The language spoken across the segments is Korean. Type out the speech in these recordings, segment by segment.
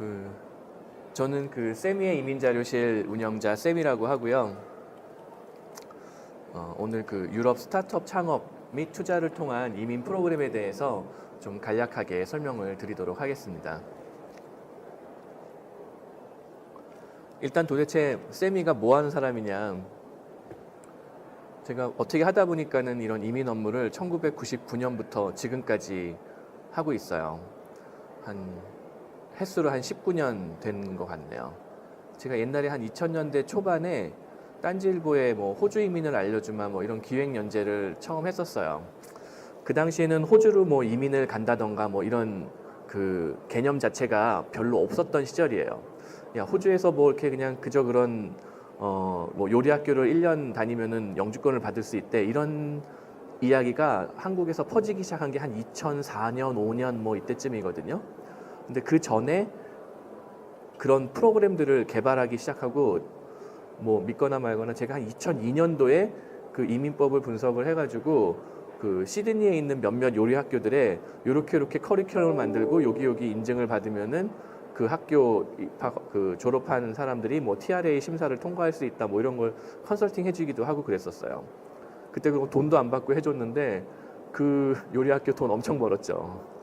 그 저는 그 세미의 이민자료실 운영자 쌤이라고 하고요. 오늘 그 유럽 스타트업 창업 및 투자를 통한 이민 프로그램에 대해서 좀 간략하게 설명을 드리도록 하겠습니다. 일단 도대체 세미가 뭐 하는 사람이냐, 제가 어떻게 하다 보니까는 이런 이민 업무를 1999년부터 지금까지 하고 있어요. 횟수로 한 19년 된 것 같네요. 제가 옛날에 한 2000년대 초반에 딴지일보에 뭐 호주 이민을 알려주마 뭐 이런 기획 연재를 처음 했었어요. 그 당시에는 호주로 뭐 이민을 간다던가 뭐 이런 그 개념 자체가 별로 없었던 시절이에요. 야, 호주에서 뭐 이렇게 그냥 그저 그런 뭐 요리학교를 1년 다니면은 영주권을 받을 수 있대, 이런 이야기가 한국에서 퍼지기 시작한 게 한 2004년, 5년 뭐 이때쯤이거든요. 근데 그 전에 그런 프로그램들을 개발하기 시작하고, 뭐 믿거나 말거나 제가 한 2002년도에 그 이민법을 분석을 해가지고 그 시드니에 있는 몇몇 요리학교들에 요렇게 커리큘럼을 만들고 여기 인증을 받으면은 그 학교 그 졸업한 사람들이 뭐 TRA 심사를 통과할 수 있다 뭐 이런 걸 컨설팅 해주기도 하고 그랬었어요. 그때 그거 돈도 안 받고 해줬는데 그 요리학교 돈 엄청 벌었죠.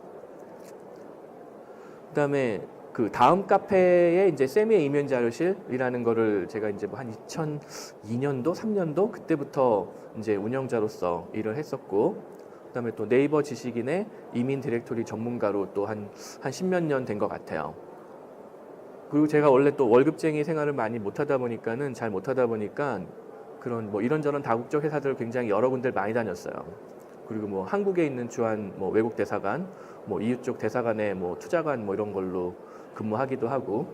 그다음에 그 다음 카페에 이제 세미의 이민 자료실이라는 거를 제가 이제 뭐 한 2002년도, 3년도 그때부터 이제 운영자로서 일을 했었고, 그다음에 또 네이버 지식인의 이민 디렉토리 전문가로 또 한 10몇 년 된 것 같아요. 그리고 제가 원래 또 월급쟁이 생활을 많이 잘 못하다 보니까 그런 뭐 이런저런 다국적 회사들을 굉장히 여러 군데를 많이 다녔어요. 그리고 뭐 한국에 있는 주한 뭐 외국 대사관, 뭐 EU 쪽 대사관의 뭐 투자관 뭐 이런 걸로 근무하기도 하고,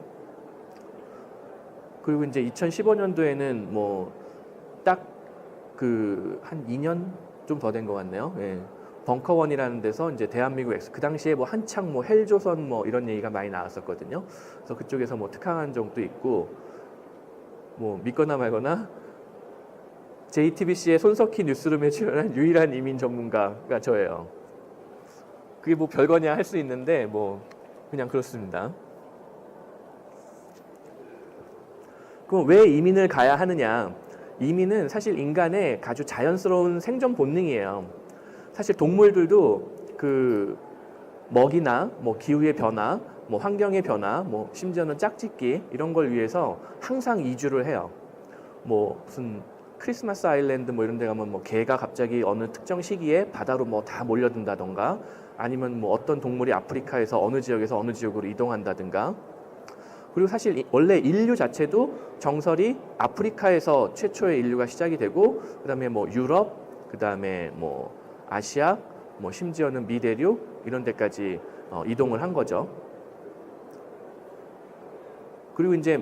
그리고 이제 2015년도에는 뭐 딱 그 한 2년 좀 더 된 것 같네요. 예. 벙커원이라는 데서 이제 대한민국 그 당시에 뭐 한창 뭐 헬조선 뭐 이런 얘기가 많이 나왔었거든요. 그래서 그쪽에서 뭐 특강한 적도 있고, 뭐 믿거나 말거나 JTBC의 손석희 뉴스룸에 출연한 유일한 이민 전문가가 저예요. 그게 뭐 별거냐 할 수 있는데 뭐 그냥 그렇습니다. 그럼 왜 이민을 가야 하느냐? 이민은 사실 인간의 아주 자연스러운 생존 본능이에요. 사실 동물들도 그 먹이나 뭐 기후의 변화, 뭐 환경의 변화, 뭐 심지어는 짝짓기 이런 걸 위해서 항상 이주를 해요. 뭐 무슨 크리스마스 아일랜드 뭐 이런 데 가면 뭐 개가 갑자기 어느 특정 시기에 바다로 뭐 다 몰려든다던가, 아니면 뭐 어떤 동물이 아프리카에서 어느 지역에서 어느 지역으로 이동한다든가. 그리고 사실 원래 인류 자체도 정설이 아프리카에서 최초의 인류가 시작이 되고, 그다음에 뭐 유럽, 그다음에 뭐 아시아, 뭐 심지어는 미대륙 이런 데까지 이동을 한 거죠. 그리고 이제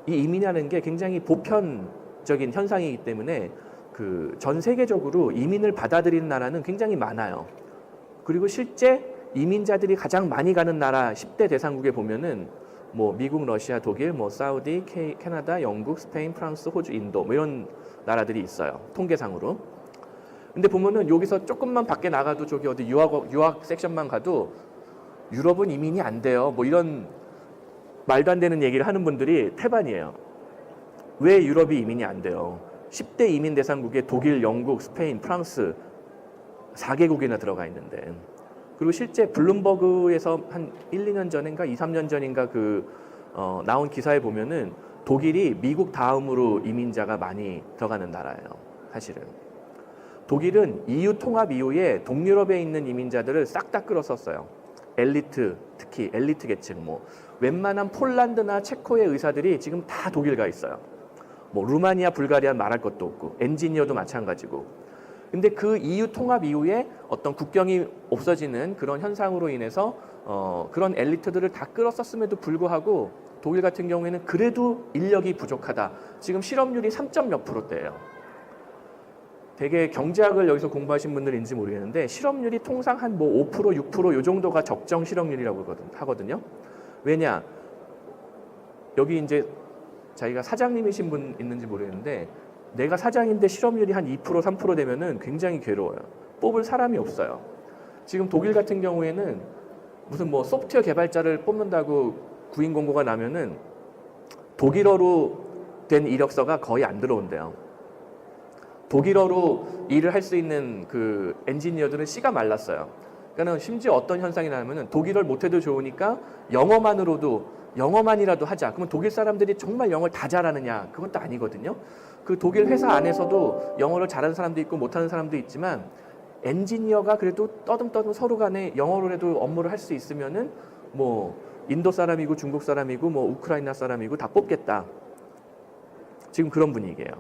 이 이민이라는 게 굉장히 보편적인 현상이기 때문에 그 전 세계적으로 이민을 받아들이는 나라는 굉장히 많아요. 그리고 실제 이민자들이 가장 많이 가는 나라 10대 대상국에 보면은 뭐 미국, 러시아, 독일, 뭐 사우디, 캐나다, 영국, 스페인, 프랑스, 호주, 인도 뭐 이런 나라들이 있어요. 통계상으로. 근데 보면은 여기서 조금만 밖에 나가도 저기 어디 유학 섹션만 가도 유럽은 이민이 안 돼요. 뭐 이런 말도 안 되는 얘기를 하는 분들이 태반이에요. 왜 유럽이 이민이 안 돼요? 10대 이민 대상국에 독일, 영국, 스페인, 프랑스 4개국이나 들어가 있는데. 그리고 실제 블룸버그에서 한 1, 2년 전인가 2, 3년 전인가 나온 기사에 보면은 독일이 미국 다음으로 이민자가 많이 들어가는 나라예요. 사실은. 독일은 EU 통합 이후에 동유럽에 있는 이민자들을 싹 다 끌어썼어요. 엘리트, 특히 엘리트 계층, 뭐 웬만한 폴란드나 체코의 의사들이 지금 다 독일 가 있어요. 뭐 루마니아, 불가리아 말할 것도 없고, 엔지니어도 마찬가지고. 근데 그 EU 통합 이후에 어떤 국경이 없어지는 그런 현상으로 인해서 그런 엘리트들을 다 끌어썼음에도 불구하고 독일 같은 경우에는 그래도 인력이 부족하다. 지금 실업률이 3몇 %대예요. 되게 경제학을 여기서 공부하신 분들인지 모르겠는데 실업률이 통상 한 뭐 5%, 6% 요 정도가 적정 실업률이라고 하거든요. 왜냐? 여기 이제 자기가 사장님이신 분 있는지 모르겠는데 내가 사장인데 실업률이 한 2%, 3% 되면은 굉장히 괴로워요. 뽑을 사람이 없어요. 지금 독일 같은 경우에는 무슨 뭐 소프트웨어 개발자를 뽑는다고 구인 공고가 나면은 독일어로 된 이력서가 거의 안 들어온대요. 독일어로 일을 할 수 있는 그 엔지니어들은 씨가 말랐어요. 그러니까 심지어 어떤 현상이 나냐면은 독일어를 못해도 좋으니까 영어만이라도 하자. 그러면 독일 사람들이 정말 영어를 다 잘하느냐? 그것도 아니거든요. 그 독일 회사 안에서도 영어를 잘하는 사람도 있고 못하는 사람도 있지만 엔지니어가 그래도 떠듬떠듬 서로 간에 영어로라도 업무를 할 수 있으면은 뭐 인도 사람이고 중국 사람이고 뭐 우크라이나 사람이고 다 뽑겠다. 지금 그런 분위기예요.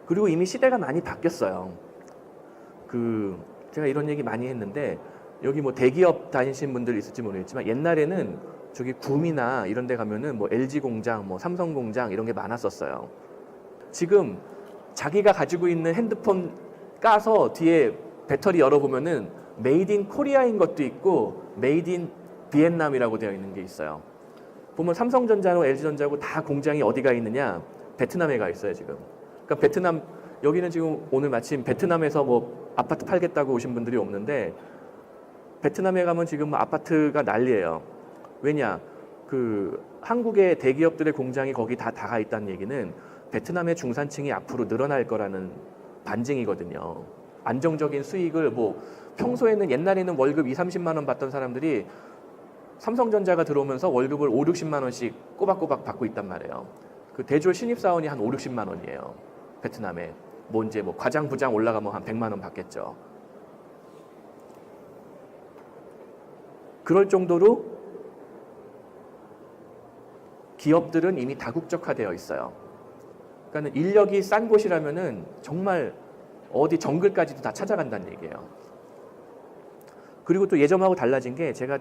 그리고 이미 시대가 많이 바뀌었어요. 제가 이런 얘기 많이 했는데 여기 뭐 대기업 다니신 분들 있을지 모르겠지만 옛날에는 저기 구미나 이런 데 가면은 뭐 LG 공장, 뭐 삼성 공장 이런 게 많았었어요. 지금 자기가 가지고 있는 핸드폰 까서 뒤에 배터리 열어보면은 메이드 인 코리아인 것도 있고 메이드 인 비엔남이라고 되어 있는 게 있어요. 보면 삼성전자고 LG전자고 다 공장이 어디가 있느냐? 베트남에 가 있어요, 지금. 그러니까 베트남, 여기는 지금 오늘 마침 베트남에서 뭐 아파트 팔겠다고 오신 분들이 없는데 베트남에 가면 지금 아파트가 난리예요. 왜냐? 한국의 대기업들의 공장이 거기 다 가 있다는 얘기는 베트남의 중산층이 앞으로 늘어날 거라는 반증이거든요. 안정적인 수익을 뭐 평소에는 옛날에는 월급 2, 30만 원 받던 사람들이 삼성전자가 들어오면서 월급을 5, 60만 원씩 꼬박꼬박 받고 있단 말이에요. 그 대졸 신입사원이 한 5, 60만 원이에요. 베트남에. 뭐 이제 뭐 과장, 부장 올라가면 한 100만 원 받겠죠. 그럴 정도로 기업들은 이미 다국적화되어 있어요. 그러니까 인력이 싼 곳이라면은 정말 어디 정글까지도 다 찾아간다는 얘기예요. 그리고 또 예전하고 달라진 게 제가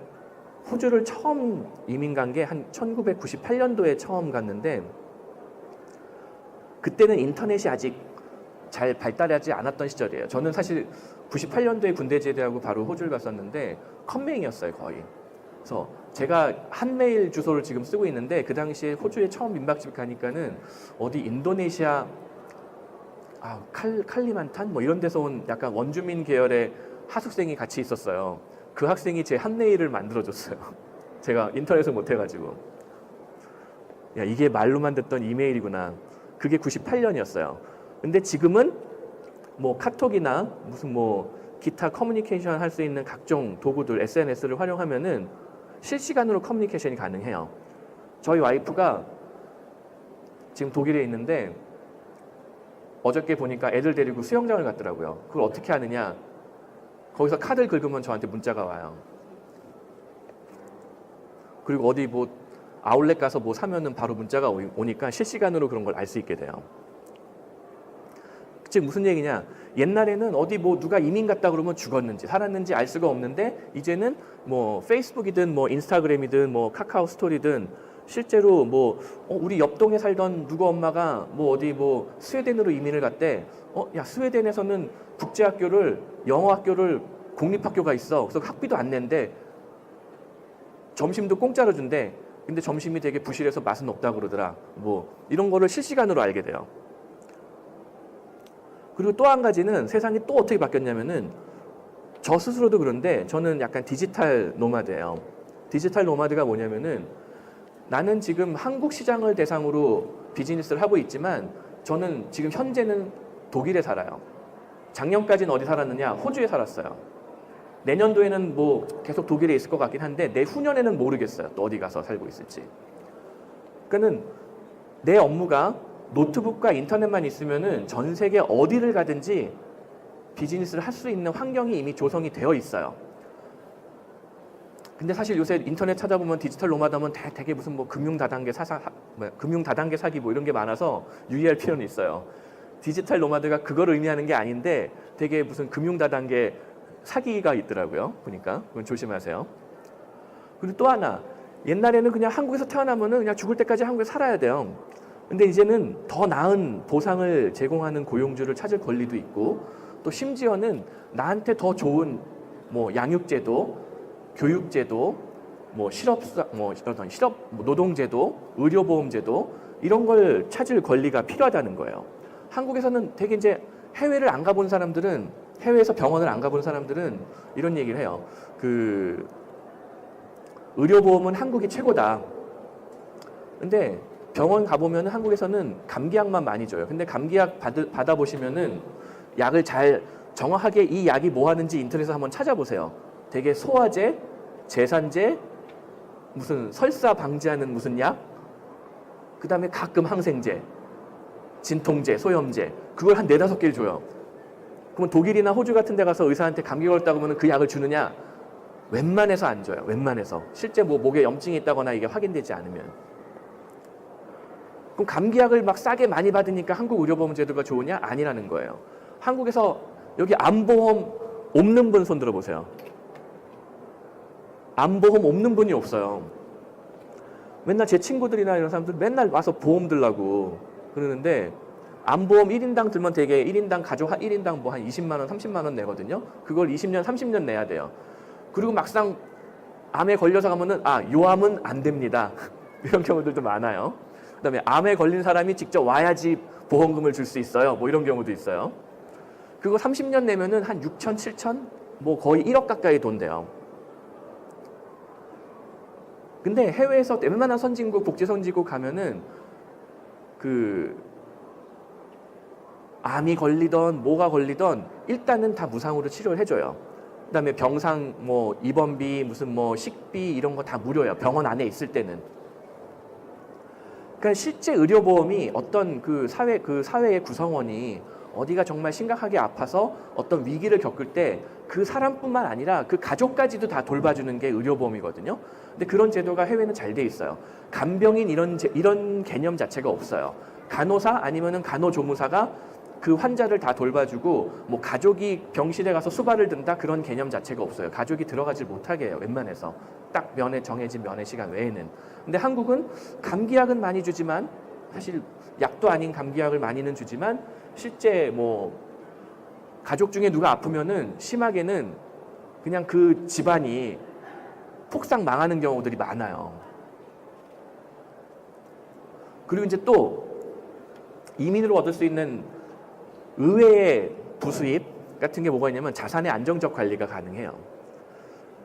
호주를 처음 이민 간 게 한 1998년도에 처음 갔는데 그때는 인터넷이 아직 잘 발달하지 않았던 시절이에요. 저는 사실 98년도에 군대 제대하고 바로 호주를 갔었는데 컴맹이었어요, 거의. 그래서 제가 한메일 주소를 지금 쓰고 있는데 그 당시에 호주에 처음 민박집 가니까는 어디 인도네시아 칼리만탄 뭐 이런 데서 온 약간 원주민 계열의 하숙생이 같이 있었어요. 그 학생이 제 한메일을 만들어줬어요. 제가 인터넷을 못해가지고. 야, 이게 말로만 듣던 이메일이구나. 그게 98년이었어요. 근데 지금은 뭐 카톡이나 무슨 뭐 기타 커뮤니케이션 할 수 있는 각종 도구들, SNS를 활용하면은 실시간으로 커뮤니케이션이 가능해요. 저희 와이프가 지금 독일에 있는데 어저께 보니까 애들 데리고 수영장을 갔더라고요. 그걸 어떻게 하느냐? 거기서 카드를 긁으면 저한테 문자가 와요. 그리고 어디 뭐 아울렛 가서 뭐 사면은 바로 문자가 오니까 실시간으로 그런 걸 알 수 있게 돼요. 즉 무슨 얘기냐? 옛날에는 어디 뭐 누가 이민 갔다 그러면 죽었는지 살았는지 알 수가 없는데 이제는 뭐 페이스북이든 뭐 인스타그램이든 뭐 카카오 스토리든 실제로 뭐 우리 옆동에 살던 누구 엄마가 뭐 어디 뭐 스웨덴으로 이민을 갔대. 야 스웨덴에서는 국제학교를 영어학교를 공립학교가 있어. 그래서 학비도 안 낸대. 점심도 공짜로 준대. 근데 점심이 되게 부실해서 맛은 없다고 그러더라. 뭐 이런 거를 실시간으로 알게 돼요. 그리고 또 한 가지는 세상이 또 어떻게 바뀌었냐면은 저 스스로도 그런데 저는 약간 디지털 노마드예요. 디지털 노마드가 뭐냐면은 나는 지금 한국 시장을 대상으로 비즈니스를 하고 있지만 저는 지금 현재는 독일에 살아요. 작년까지는 어디 살았느냐? 호주에 살았어요. 내년도에는 뭐 계속 독일에 있을 것 같긴 한데 내후년에는 모르겠어요. 또 어디 가서 살고 있을지. 그러니까는 내 업무가 노트북과 인터넷만 있으면은 전 세계 어디를 가든지 비즈니스를 할 수 있는 환경이 이미 조성이 되어 있어요. 근데 사실 요새 인터넷 찾아보면 디지털 노마드하면 되게 무슨 뭐 금융 다단계 사기 뭐 이런 게 많아서 유의할 필요는 있어요. 디지털 노마드가 그걸 의미하는 게 아닌데 되게 무슨 금융 다단계 사기가 있더라고요. 보니까 그건 조심하세요. 그리고 또 하나 옛날에는 그냥 한국에서 태어나면은 그냥 죽을 때까지 한국에 살아야 돼요. 근데 이제는 더 나은 보상을 제공하는 고용주를 찾을 권리도 있고 또 심지어는 나한테 더 좋은 뭐 양육제도, 교육제도, 뭐 실업 노동제도, 의료보험제도 이런 걸 찾을 권리가 필요하다는 거예요. 한국에서는 되게 이제 해외를 안 가본 사람들은 해외에서 병원을 안 가본 사람들은 이런 얘기를 해요. 그 의료보험은 한국이 최고다. 근데 병원 가보면 한국에서는 감기약만 많이 줘요. 근데 감기약 받아보시면은 약을 잘 정확하게 이 약이 뭐 하는지 인터넷에서 한번 찾아보세요. 되게 소화제, 제산제, 무슨 설사 방지하는 무슨 약, 그 다음에 가끔 항생제, 진통제, 소염제, 그걸 한 4-5개를 줘요. 그러면 독일이나 호주 같은 데 가서 의사한테 감기 걸렸다고 하면 그 약을 주느냐? 웬만해서 안 줘요. 웬만해서. 실제 뭐 목에 염증이 있다거나 이게 확인되지 않으면. 그럼 감기약을 막 싸게 많이 받으니까 한국 의료보험 제도가 좋으냐? 아니라는 거예요. 한국에서 여기 암보험 없는 분 손 들어보세요. 암보험 없는 분이 없어요. 맨날 제 친구들이나 이런 사람들 맨날 와서 보험 들라고 그러는데 암보험 1인당 들면 되게 1인당 가족 1인당 뭐 한 20만 원, 30만 원 내거든요. 그걸 20년, 30년 내야 돼요. 그리고 막상 암에 걸려서 가면은 요 암은 안 됩니다. 이런 경우들도 많아요. 그다음에 암에 걸린 사람이 직접 와야지 보험금을 줄 수 있어요. 뭐 이런 경우도 있어요. 그거 30년 내면은 한 6천, 7천, 뭐 거의 1억 가까이 돈 돼요. 근데 해외에서 웬만한 선진국, 복지선진국 가면은 그 암이 걸리던 뭐가 걸리던 일단은 다 무상으로 치료를 해줘요. 그다음에 병상 뭐 입원비 무슨 뭐 식비 이런 거 다 무료예요. 병원 안에 있을 때는. 그러니까 실제 의료보험이 어떤 그 사회의 구성원이 어디가 정말 심각하게 아파서 어떤 위기를 겪을 때 그 사람뿐만 아니라 그 가족까지도 다 돌봐주는 게 의료보험이거든요. 근데 그런 제도가 해외는 잘 돼 있어요. 간병인 이런 개념 자체가 없어요. 간호사 아니면은 간호조무사가 그 환자를 다 돌봐주고 뭐 가족이 병실에 가서 수발을 든다 그런 개념 자체가 없어요. 가족이 들어가질 못하게 해요. 웬만해서 딱 정해진 면회 시간 외에는. 근데 한국은 감기약은 많이 주지만 사실 약도 아닌 감기약을 많이는 주지만 실제 뭐 가족 중에 누가 아프면은 심하게는 그냥 그 집안이 폭삭 망하는 경우들이 많아요. 그리고 이제 또 이민으로 얻을 수 있는 의외의 부수입 같은 게 뭐가 있냐면 자산의 안정적 관리가 가능해요.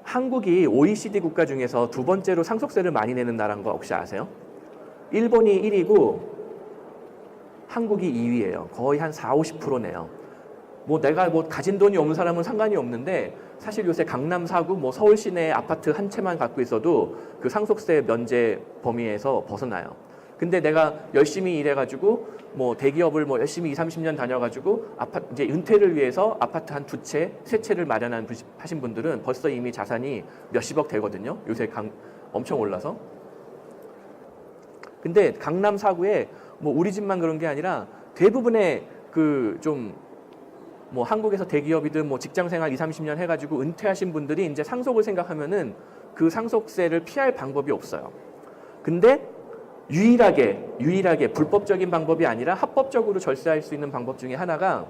한국이 OECD 국가 중에서 2번째로 상속세를 많이 내는 나라인 거 혹시 아세요? 일본이 1위고 한국이 2위예요. 거의 한 40-50% 내요. 뭐 내가 뭐 가진 돈이 없는 사람은 상관이 없는데 사실 요새 강남 4구 뭐 서울 시내 아파트 한 채만 갖고 있어도 그 상속세 면제 범위에서 벗어나요. 근데 내가 열심히 일해가지고 뭐 대기업을 뭐 열심히 20-30년 다녀가지고 이제 은퇴를 위해서 아파트 한 2채, 3채를 하신 분들은 벌써 이미 자산이 몇십억 되거든요. 요새 엄청 올라서. 근데 강남 4구에 뭐 우리 집만 그런 게 아니라 대부분의 그 좀 뭐 한국에서 대기업이든 뭐 직장생활 20-30년 해가지고 은퇴하신 분들이 이제 상속을 생각하면은 그 상속세를 피할 방법이 없어요. 근데 유일하게 불법적인 방법이 아니라 합법적으로 절세할 수 있는 방법 중에 하나가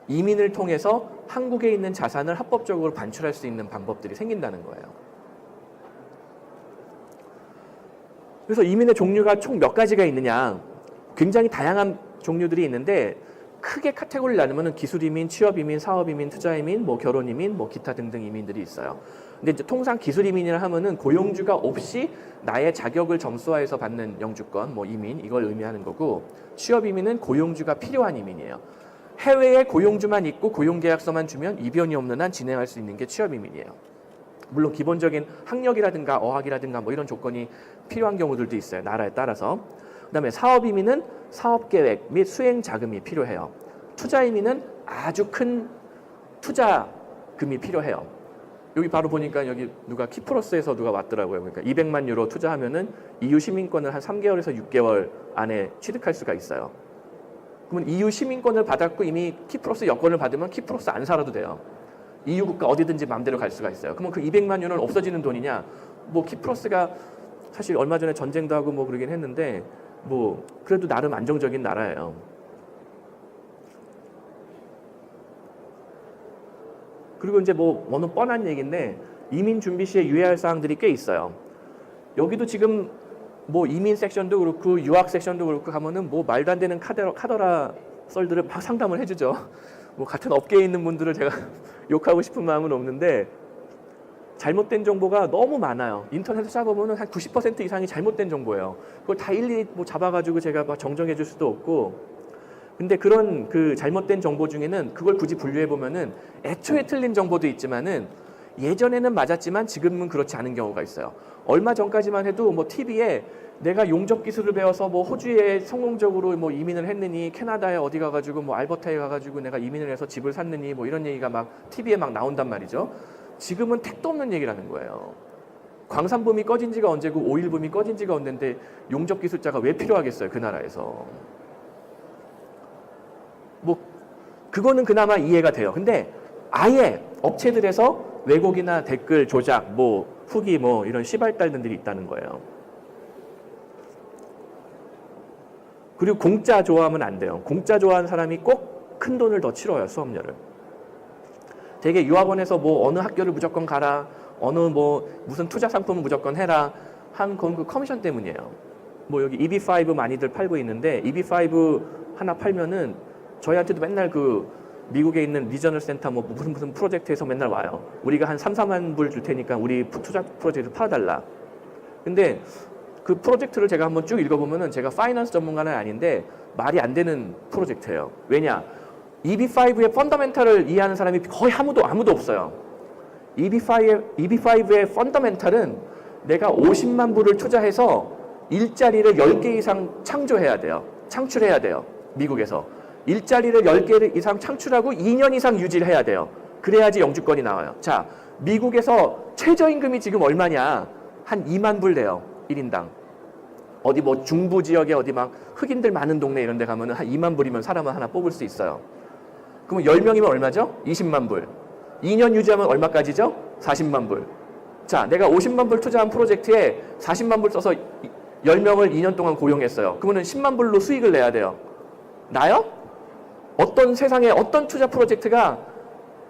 이민을 통해서 한국에 있는 자산을 합법적으로 반출할 수 있는 방법들이 생긴다는 거예요. 그래서 이민의 종류가 총 몇 가지가 있느냐? 굉장히 다양한 종류들이 있는데 크게 카테고리를 나누면 기술 이민, 취업 이민, 사업 이민, 투자 이민, 뭐 결혼 이민, 뭐 기타 등등 이민들이 있어요. 근데 이제 통상 기술 이민이라 하면은 고용주가 없이 나의 자격을 점수화해서 받는 영주권, 뭐 이민 이걸 의미하는 거고, 취업 이민은 고용주가 필요한 이민이에요. 해외에 고용주만 있고 고용계약서만 주면 이변이 없는 한 진행할 수 있는 게 취업 이민이에요. 물론 기본적인 학력이라든가 어학이라든가 뭐 이런 조건이 필요한 경우들도 있어요. 나라에 따라서. 그다음에 사업 이민은 사업 계획 및 수행 자금이 필요해요. 투자 이민은 아주 큰 투자금이 필요해요. 여기 바로 보니까 여기 누가 키프로스에서 누가 왔더라고요. 그러니까 200만 유로 투자하면은 EU 시민권을 한 3개월에서 6개월 안에 취득할 수가 있어요. 그러면 EU 시민권을 받았고 이미 키프로스 여권을 받으면 키프로스 안 살아도 돼요. EU 국가 어디든지 마음대로 갈 수가 있어요. 그러면 그 200만 유로는 없어지는 돈이냐? 뭐 키프로스가 사실 얼마 전에 전쟁도 하고 뭐 그러긴 했는데 뭐 그래도 나름 안정적인 나라예요. 그리고 이제 뭐 너무 뻔한 얘기인데 이민 준비 시에 유의할 사항들이 꽤 있어요. 여기도 지금 뭐 이민 섹션도 그렇고 유학 섹션도 그렇고 하면은 뭐 말도 안 되는 카더라 썰들을 막 상담을 해주죠. 뭐 같은 업계에 있는 분들을 제가 욕하고 싶은 마음은 없는데 잘못된 정보가 너무 많아요. 인터넷에 찾아보면 한 90% 이상이 잘못된 정보예요. 그걸 다 일일이 뭐 잡아가지고 제가 막 정정해 줄 수도 없고. 근데 그런 그 잘못된 정보 중에는 그걸 굳이 분류해 보면은 애초에 틀린 정보도 있지만은 예전에는 맞았지만 지금은 그렇지 않은 경우가 있어요. 얼마 전까지만 해도 뭐 TV에 내가 용접 기술을 배워서 뭐 호주에 성공적으로 뭐 이민을 했느니 캐나다에 어디 가가지고 뭐 알버타에 가가지고 내가 이민을 해서 집을 샀느니 뭐 이런 얘기가 막 TV에 막 나온단 말이죠. 지금은 택도 없는 얘기라는 거예요. 광산붐이 꺼진 지가 언제고 오일붐이 꺼진 지가 언젠데 용접 기술자가 왜 필요하겠어요, 그 나라에서. 뭐 그거는 그나마 이해가 돼요. 근데 아예 업체들에서 왜곡이나 댓글 조작, 뭐 후기 뭐 이런 시발달들이 있다는 거예요. 그리고 공짜 좋아하면 안 돼요. 공짜 좋아하는 사람이 꼭 큰 돈을 더 치러요, 수업료를. 되게 유학원에서 뭐 어느 학교를 무조건 가라, 어느 뭐 무슨 투자 상품은 무조건 해라 한 건 그 커미션 때문이에요. 뭐 여기 EB5 많이들 팔고 있는데 EB5 하나 팔면은 저희한테도 맨날 그 미국에 있는 리저널 센터 뭐 무슨 프로젝트에서 맨날 와요. 우리가 한 3, 4만 불 줄 테니까 우리 투자 프로젝트 팔아달라. 근데 그 프로젝트를 제가 한번 쭉 읽어보면은 제가 파이낸스 전문가는 아닌데 말이 안 되는 프로젝트예요. 왜냐? EB5의 펀더멘탈을 이해하는 사람이 거의 아무도 없어요. EB5의 펀더멘탈은 내가 50만 불을 투자해서 일자리를 10개 이상 창조해야 돼요. 창출해야 돼요. 미국에서. 일자리를 10개 이상 창출하고 2년 이상 유지를 해야 돼요. 그래야지 영주권이 나와요. 자, 미국에서 최저임금이 지금 얼마냐? 한 2만 불 돼요. 1인당. 어디 뭐 중부 지역에 어디 막 흑인들 많은 동네 이런 데 가면은 한 2만 불이면 사람을 하나 뽑을 수 있어요. 그러면 10명이면 얼마죠? 20만 불. 2년 유지하면 얼마까지죠? 40만 불. 자, 내가 50만 불 투자한 프로젝트에 40만 불 써서 10명을 2년 동안 고용했어요. 그러면 10만 불로 수익을 내야 돼요. 나요? 어떤 세상에 어떤 투자 프로젝트가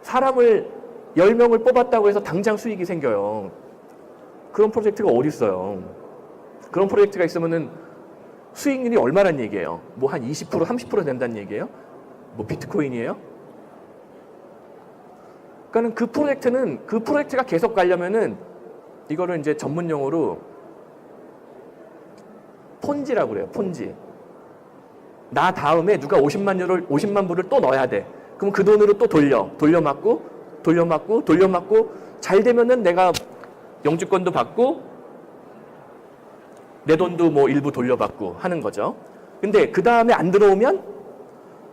사람을 10명을 뽑았다고 해서 당장 수익이 생겨요. 그런 프로젝트가 어디 있어요? 그런 프로젝트가 있으면은 수익률이 얼마란 얘기예요? 뭐 한 20%, 30% 된다는 얘기예요? 뭐 비트코인이에요? 그러니까는 그 프로젝트가 계속 가려면은 이거를 이제 전문 용어로 폰지라고 그래요. 폰지. 나 다음에 누가 50만 불을 또 넣어야 돼. 그럼 그 돈으로 또 돌려막고 잘 되면은 내가 영주권도 받고 내 돈도 뭐 일부 돌려받고 하는 거죠. 근데 그 다음에 안 들어오면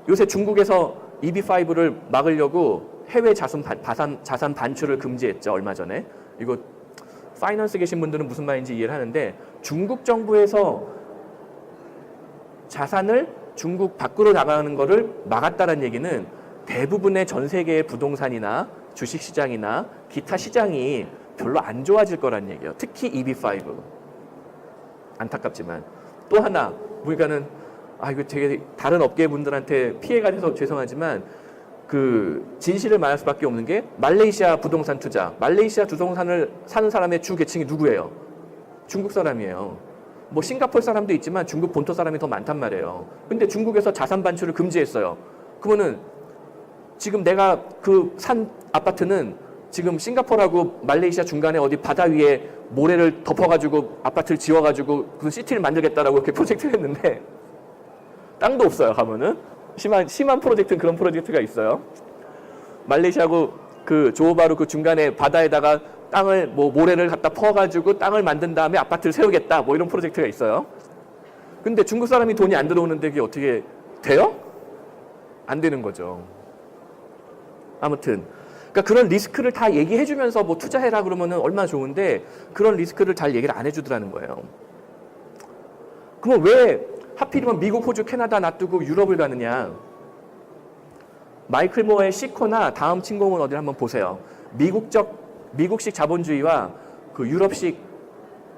요새 중국에서 EB5를 막으려고 해외 자산 반출을 금지했죠. 얼마 전에. 이거 파이낸스 계신 분들은 무슨 말인지 이해를 하는데 중국 정부에서 자산을 중국 밖으로 나가는 거를 막았다는 얘기는 대부분의 전 세계의 부동산이나 주식시장이나 기타 시장이 별로 안 좋아질 거란 얘기예요. 특히 EB5. 안타깝지만. 또 하나, 그러니까는 이거 되게 다른 업계 분들한테 피해가 돼서 죄송하지만 그 진실을 말할 수밖에 없는 게 말레이시아 부동산 투자. 말레이시아 부동산을 사는 사람의 주 계층이 누구예요? 중국 사람이에요. 뭐 싱가포르 사람도 있지만 중국 본토 사람이 더 많단 말이에요. 근데 중국에서 자산 반출을 금지했어요. 그러면은 지금 내가 그 산 아파트는 지금 싱가포르하고 말레이시아 중간에 어디 바다 위에 모래를 덮어가지고 아파트를 지어가지고 그 시티를 만들겠다라고 이렇게 프로젝트를 했는데 땅도 없어요. 가면은 심한 프로젝트는 그런 프로젝트가 있어요. 말레이시아하고 그 조호바루 그 중간에 바다에다가 땅을 뭐 모래를 갖다 퍼가지고 땅을 만든 다음에 아파트를 세우겠다 뭐 이런 프로젝트가 있어요. 근데 중국 사람이 돈이 안 들어오는데 그게 어떻게 돼요? 안 되는 거죠. 아무튼 그러니까 그런 리스크를 다 얘기해주면서 뭐 투자해라 그러면은 얼마나 좋은데 그런 리스크를 잘 얘기를 안 해주더라는 거예요. 그러면 왜 하필이면 미국, 호주, 캐나다 놔두고 유럽을 가느냐? 마이클 모어의 시코나 다음 침공은 어디를 한번 보세요. 미국식 자본주의와 그 유럽식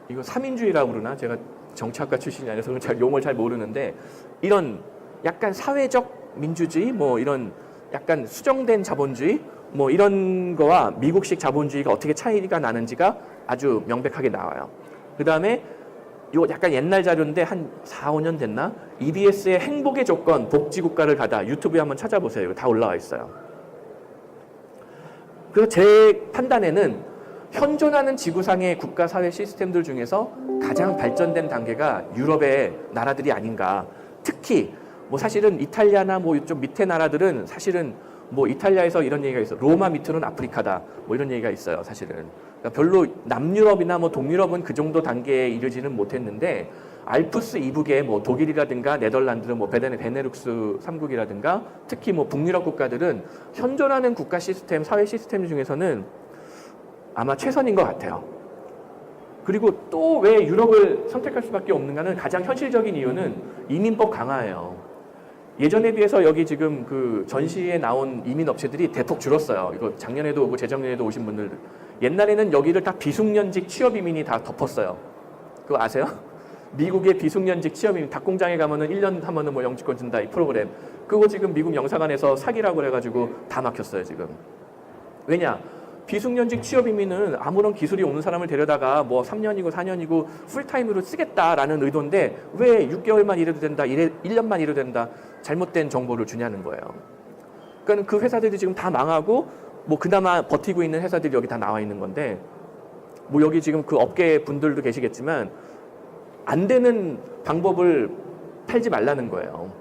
이거 3인주의라고 그러나? 제가 정치학과 출신이 아니라서 잘 용어를 잘 모르는데 이런 약간 사회적 민주주의 뭐 이런 약간 수정된 자본주의 뭐 이런 거와 미국식 자본주의가 어떻게 차이가 나는지가 아주 명백하게 나와요. 그 다음에 이거 약간 옛날 자료인데 한 4, 5년 됐나? EBS의 행복의 조건 복지국가를 가다 유튜브에 한번 찾아보세요. 이거 다 올라와 있어요. 그래서 제 판단에는 현존하는 지구상의 국가 사회 시스템들 중에서 가장 발전된 단계가 유럽의 나라들이 아닌가. 특히 뭐 사실은 이탈리아나 뭐 좀 밑에 나라들은 사실은 뭐 이탈리아에서 이런 얘기가 있어. 로마 밑으로는 아프리카다. 뭐 이런 얘기가 있어요. 사실은. 그러니까 별로 남유럽이나 뭐 동유럽은 그 정도 단계에 이르지는 못했는데 알프스 이북에 뭐 독일이라든가 네덜란드, 뭐 베네룩스 3국이라든가 특히 뭐 북유럽 국가들은 현존하는 국가 시스템, 사회 시스템 중에서는 아마 최선인 것 같아요. 그리고 또 왜 유럽을 선택할 수밖에 없는가는 가장 현실적인 이유는 이민법 강화예요. 예전에 비해서 여기 지금 그 전시에 나온 이민 업체들이 대폭 줄었어요. 이거 작년에도 오고 재작년에도 오신 분들. 옛날에는 여기를 다 비숙련직 취업 이민이 다 덮었어요. 그거 아세요? 미국의 비숙련직 취업 이민, 닭공장에 가면은 1년 하면은 뭐 영주권 준다 이 프로그램. 그거 지금 미국 영사관에서 사기라고 그래가지고 다 막혔어요 지금. 왜냐? 비숙련직 취업 이민은 아무런 기술이 없는 사람을 데려다가 뭐 3년이고 4년이고 풀타임으로 쓰겠다라는 의도인데 왜 6개월만 일해도 된다, 1년만 일해도 된다, 잘못된 정보를 주냐는 거예요. 그러니까 그 회사들이 지금 다 망하고 뭐 그나마 버티고 있는 회사들이 여기 다 나와 있는 건데 뭐 여기 지금 그 업계 분들도 계시겠지만 안 되는 방법을 팔지 말라는 거예요.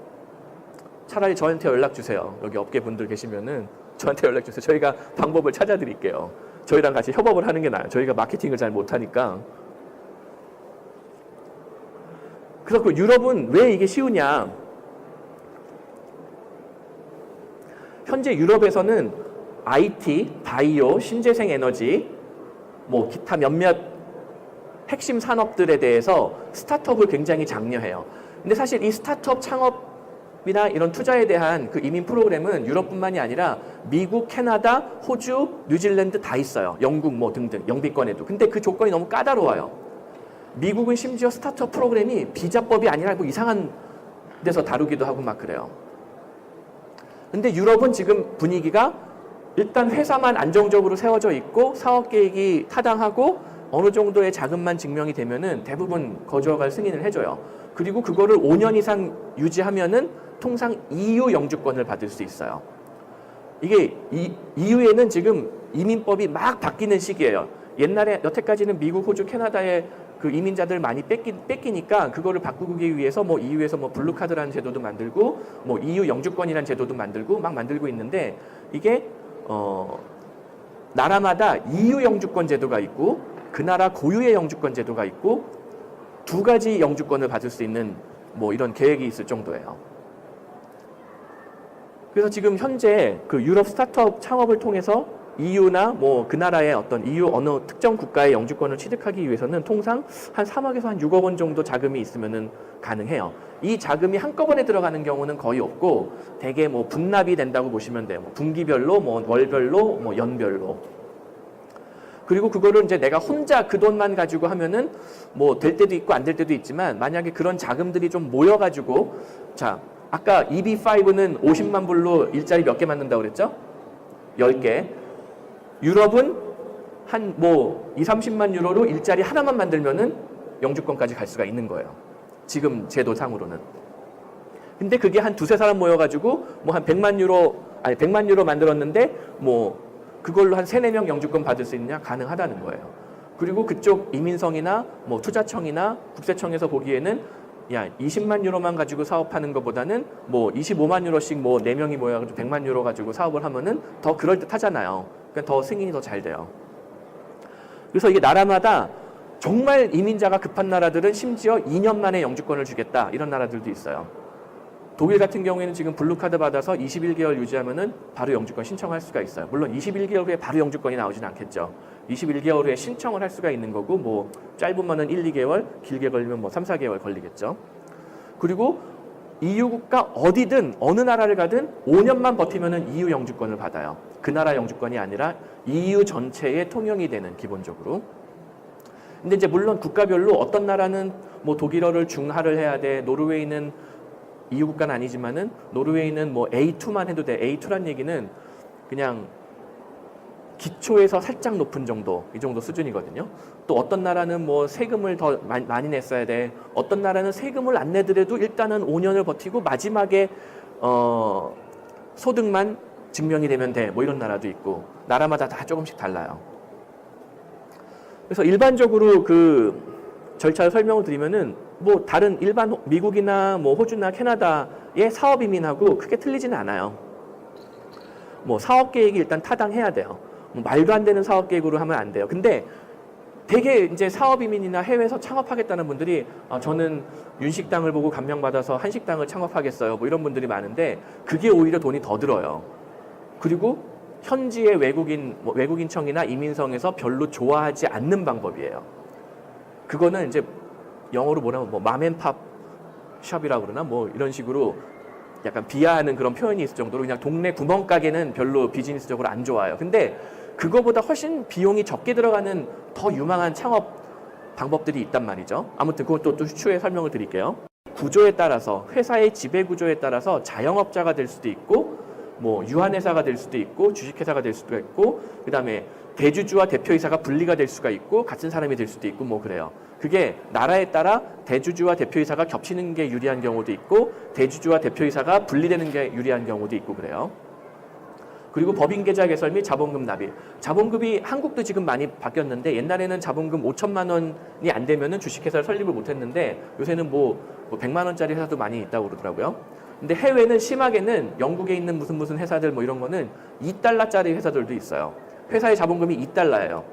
차라리 저한테 연락 주세요. 여기 업계 분들 계시면은 저한테 연락 주세요. 저희가 방법을 찾아드릴게요. 저희랑 같이 협업을 하는 게 나아요. 저희가 마케팅을 잘 못하니까. 그래서 그 유럽은 왜 이게 쉬우냐? 현재 유럽에서는 IT, 바이오, 신재생 에너지, 뭐 기타 몇몇 핵심 산업들에 대해서 스타트업을 굉장히 장려해요. 근데 사실 이 스타트업 창업이나 이런 투자에 대한 그 이민 프로그램은 유럽뿐만이 아니라 미국, 캐나다, 호주, 뉴질랜드 다 있어요. 영국 뭐 등등 영비권에도. 근데 그 조건이 너무 까다로워요. 미국은 심지어 스타트업 프로그램이 비자법이 아니라 뭐 이상한 데서 다루기도 하고 막 그래요. 근데 유럽은 지금 분위기가 일단 회사만 안정적으로 세워져 있고 사업 계획이 타당하고 어느 정도의 자금만 증명이 되면은 대부분 거주허가를 승인을 해줘요. 그리고 그거를 5년 이상 유지하면은 통상 EU 영주권을 받을 수 있어요. 이게 EU에는 지금 이민법이 막 바뀌는 시기예요. 옛날에 여태까지는 미국, 호주, 캐나다의 그 이민자들 많이 뺏기니까 그거를 바꾸기 위해서 뭐 EU에서 뭐 블루카드라는 제도도 만들고 뭐 EU 영주권이라는 제도도 만들고 막 만들고 있는데 이게 나라마다 EU 영주권 제도가 있고 그 나라 고유의 영주권 제도가 있고 두 가지 영주권을 받을 수 있는 뭐 이런 계획이 있을 정도예요. 그래서 지금 현재 그 유럽 스타트업 창업을 통해서 EU나 뭐 그 나라의 어떤 EU 어느 특정 국가의 영주권을 취득하기 위해서는 통상 한 3억에서 한 6억 원 정도 자금이 있으면은 가능해요. 이 자금이 한꺼번에 들어가는 경우는 거의 없고 대개 뭐 분납이 된다고 보시면 돼요. 뭐 분기별로, 뭐 월별로, 뭐 연별로. 그리고 그거를 이제 내가 혼자 그 돈만 가지고 하면은 뭐 될 때도 있고 안 될 때도 있지만 만약에 그런 자금들이 좀 모여가지고 자 아까 EB5는 50만 불로 일자리 몇 개 만든다고 그랬죠? 10개. 유럽은 한 뭐 2, 30만 유로로 일자리 하나만 만들면은 영주권까지 갈 수가 있는 거예요. 지금 제도상으로는. 근데 그게 한 두세 사람 모여가지고 뭐 한 100만 유로 만들었는데 뭐 그걸로 한 3, 4명 영주권 받을 수 있느냐? 가능하다는 거예요. 그리고 그쪽 이민성이나 뭐 투자청이나 국세청에서 보기에는 야 20만 유로만 가지고 사업하는 것보다는 뭐 25만 유로씩 뭐 4명이 모여가지고 100만 유로 가지고 사업을 하면은 더 그럴듯하잖아요. 그러니까 더 승인이 더 잘 돼요. 그래서 이게 나라마다 정말 이민자가 급한 나라들은 심지어 2년 만에 영주권을 주겠다 이런 나라들도 있어요. 독일 같은 경우에는 지금 블루카드 받아서 21개월 유지하면은 바로 영주권 신청할 수가 있어요. 물론 21개월 후에 바로 영주권이 나오진 않겠죠. 21개월 후에 신청을 할 수가 있는 거고 뭐 짧으면은 1, 2개월, 길게 걸리면 뭐 3, 4개월 걸리겠죠. 그리고 EU 국가 어디든 어느 나라를 가든 5년만 버티면은 EU 영주권을 받아요. 그 나라 영주권이 아니라 EU 전체에 통용이 되는 기본적으로. 근데 이제 물론 국가별로 어떤 나라는 뭐 독일어를 중하를 해야 돼. 노르웨이는 EU 국가는 아니지만은 노르웨이는 뭐 A2만 해도 돼. A2란 얘기는 그냥 기초에서 살짝 높은 정도, 이 정도 수준이거든요. 또 어떤 나라는 뭐 세금을 더 많이 냈어야 돼. 어떤 나라는 세금을 안 내더라도 일단은 5년을 버티고 마지막에 소득만 증명이 되면 돼. 뭐 이런 나라도 있고 나라마다 다 조금씩 달라요. 그래서 일반적으로 그 절차를 설명을 드리면은 뭐 다른 일반 미국이나 뭐 호주나 캐나다의 사업 이민하고 크게 틀리지는 않아요. 뭐 사업 계획이 일단 타당해야 돼요. 뭐 말도 안 되는 사업 계획으로 하면 안 돼요. 근데 되게 이제 사업 이민이나 해외에서 창업하겠다는 분들이 저는 윤식당을 보고 감명받아서 한식당을 창업하겠어요. 뭐 이런 분들이 많은데 그게 오히려 돈이 더 들어요. 그리고 현지의 외국인청이나 이민성에서 별로 좋아하지 않는 방법이에요. 그거는 이제 영어로 뭐라면 뭐 맘앤팝 숍이라고 그러나 뭐 이런 식으로 약간 비하하는 그런 표현이 있을 정도로 그냥 동네 구멍가게는 별로 비즈니스적으로 안 좋아요. 근데 그거보다 훨씬 비용이 적게 들어가는 더 유망한 창업 방법들이 있단 말이죠. 아무튼 그것도 또 추후에 설명을 드릴게요. 구조에 따라서 회사의 지배 구조에 따라서 자영업자가 될 수도 있고 뭐 유한회사가 될 수도 있고 주식회사가 될 수도 있고 그다음에 대주주와 대표이사가 분리가 될 수가 있고 같은 사람이 될 수도 있고 뭐 그래요. 그게 나라에 따라 대주주와 대표이사가 겹치는 게 유리한 경우도 있고 대주주와 대표이사가 분리되는 게 유리한 경우도 있고 그래요. 그리고 법인 계좌 개설 및 자본금 납입. 자본금이 한국도 지금 많이 바뀌었는데 옛날에는 자본금 5천만 원이 안 되면은 주식회사를 설립을 못 했는데 요새는 뭐 100만 원짜리 회사도 많이 있다고 그러더라고요. 근데 해외는 심하게는 영국에 있는 무슨 회사들 뭐 이런 거는 2달러짜리 회사들도 있어요. 회사의 자본금이 2달러예요.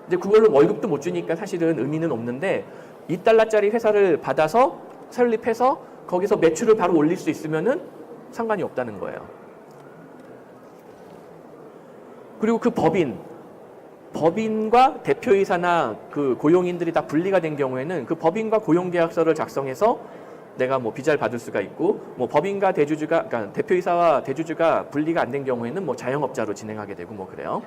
이제 그걸로 월급도 못 주니까 사실은 의미는 없는데 2달러짜리 회사를 받아서 설립해서 거기서 매출을 바로 올릴 수 있으면은 상관이 없다는 거예요. 그리고 그 법인과 대표이사나 그 고용인들이 다 분리가 된 경우에는 그 법인과 고용계약서를 작성해서 내가 뭐 비자를 받을 수가 있고 뭐 법인과 대주주가 그러니까 대표이사와 대주주가 분리가 안 된 경우에는 뭐 자영업자로 진행하게 되고 뭐 그래요.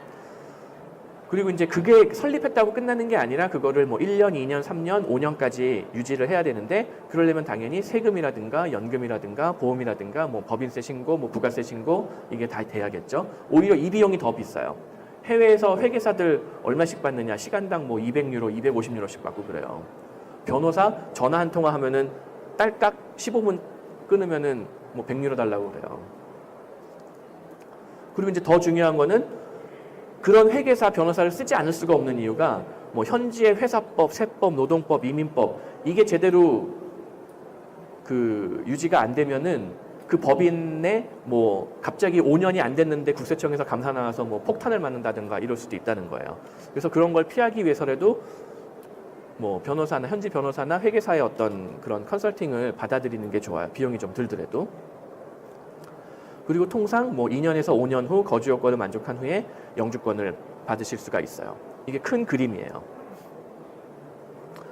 그리고 이제 그게 설립했다고 끝나는 게 아니라 그거를 뭐 1년, 2년, 3년, 5년까지 유지를 해야 되는데 그러려면 당연히 세금이라든가 연금이라든가 보험이라든가 뭐 법인세 신고, 뭐 부가세 신고 이게 다 돼야겠죠. 오히려 이 비용이 더 비싸요. 해외에서 회계사들 얼마씩 받느냐 시간당 뭐 200유로, 250유로씩 받고 그래요. 변호사 전화 한 통화 하면은 딸깍 15분 끊으면은 뭐 100유로 달라고 그래요. 그리고 이제 더 중요한 거는 그런 회계사 변호사를 쓰지 않을 수가 없는 이유가 뭐 현지의 회사법, 세법, 노동법, 이민법 이게 제대로 그 유지가 안 되면은 그 법인에 뭐 갑자기 5년이 안 됐는데 국세청에서 감사 나와서 뭐 폭탄을 맞는다든가 이럴 수도 있다는 거예요. 그래서 그런 걸 피하기 위해서라도 뭐 변호사나 현지 변호사나 회계사의 어떤 그런 컨설팅을 받아들이는 게 좋아요. 비용이 좀 들더라도. 그리고 통상 뭐 2년에서 5년 후 거주 요건을 만족한 후에 영주권을 받으실 수가 있어요. 이게 큰 그림이에요.